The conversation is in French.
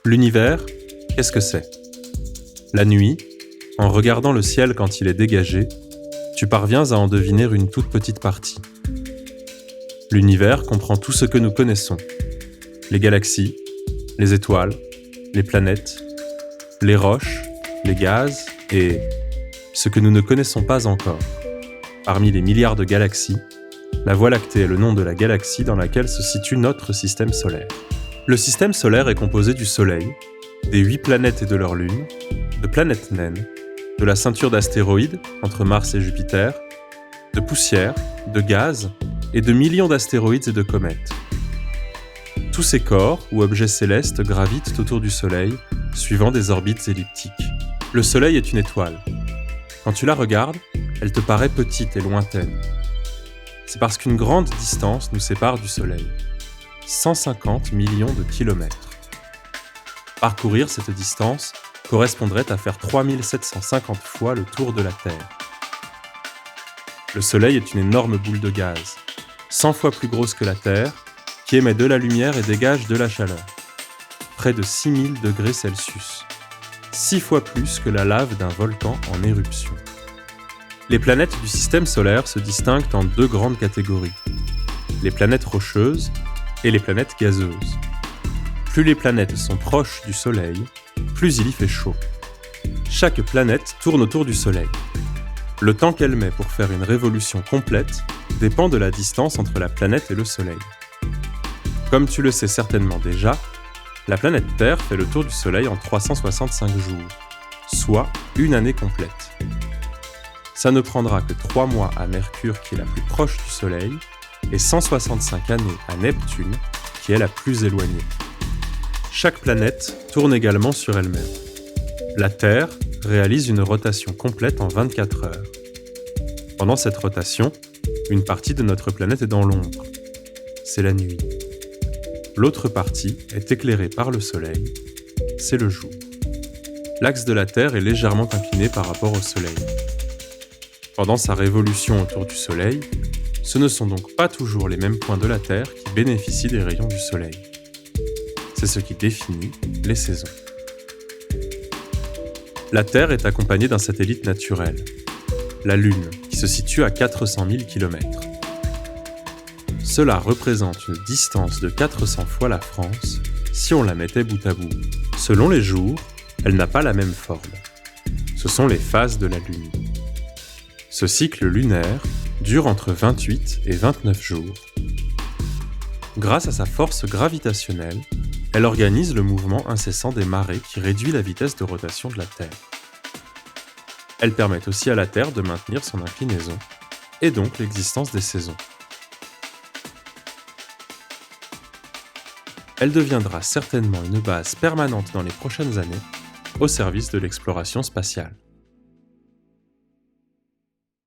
L'univers, qu'est-ce que c'est ? La nuit, en regardant le ciel quand il est dégagé, tu parviens à en deviner une toute petite partie. L'univers comprend tout ce que nous connaissons. Les galaxies, les étoiles, les planètes, les roches, les gaz et ce que nous ne connaissons pas encore. Parmi les milliards de galaxies, la Voie lactée est le nom de la galaxie dans laquelle se situe notre système solaire. Le système solaire est composé du Soleil, des 8 planètes et de leurs lunes, de planètes naines, de la ceinture d'astéroïdes entre Mars et Jupiter, de poussière, de gaz et de millions d'astéroïdes et de comètes. Tous ces corps ou objets célestes gravitent autour du Soleil, suivant des orbites elliptiques. Le Soleil est une étoile. Quand tu la regardes, elle te paraît petite et lointaine. C'est parce qu'une grande distance nous sépare du Soleil. 150 millions de kilomètres. Parcourir cette distance correspondrait à faire 3750 fois le tour de la Terre. Le Soleil est une énorme boule de gaz, 100 fois plus grosse que la Terre, qui émet de la lumière et dégage de la chaleur. Près de 6000 degrés Celsius. 6 fois plus que la lave d'un volcan en éruption. Les planètes du système solaire se distinguent en 2 grandes catégories. Les planètes rocheuses et les planètes gazeuses. Plus les planètes sont proches du Soleil, plus il y fait chaud. Chaque planète tourne autour du Soleil. Le temps qu'elle met pour faire une révolution complète dépend de la distance entre la planète et le Soleil. Comme tu le sais certainement déjà, la planète Terre fait le tour du Soleil en 365 jours, soit une année complète. Ça ne prendra que 3 mois à Mercure qui est la plus proche du Soleil et 165 années à Neptune qui est la plus éloignée. Chaque planète tourne également sur elle-même. La Terre réalise une rotation complète en 24 heures. Pendant cette rotation, une partie de notre planète est dans l'ombre. C'est la nuit. L'autre partie est éclairée par le Soleil. C'est le jour. L'axe de la Terre est légèrement incliné par rapport au Soleil. Pendant sa révolution autour du Soleil, ce ne sont donc pas toujours les mêmes points de la Terre qui bénéficient des rayons du Soleil. C'est ce qui définit les saisons. La Terre est accompagnée d'un satellite naturel, la Lune, qui se situe à 400 000 km. Cela représente une distance de 400 fois la France si on la mettait bout à bout. Selon les jours, elle n'a pas la même forme. Ce sont les phases de la Lune. Ce cycle lunaire dure entre 28 et 29 jours. Grâce à sa force gravitationnelle, elle organise le mouvement incessant des marées qui réduit la vitesse de rotation de la Terre. Elle permet aussi à la Terre de maintenir son inclinaison, et donc l'existence des saisons. Elle deviendra certainement une base permanente dans les prochaines années, au service de l'exploration spatiale.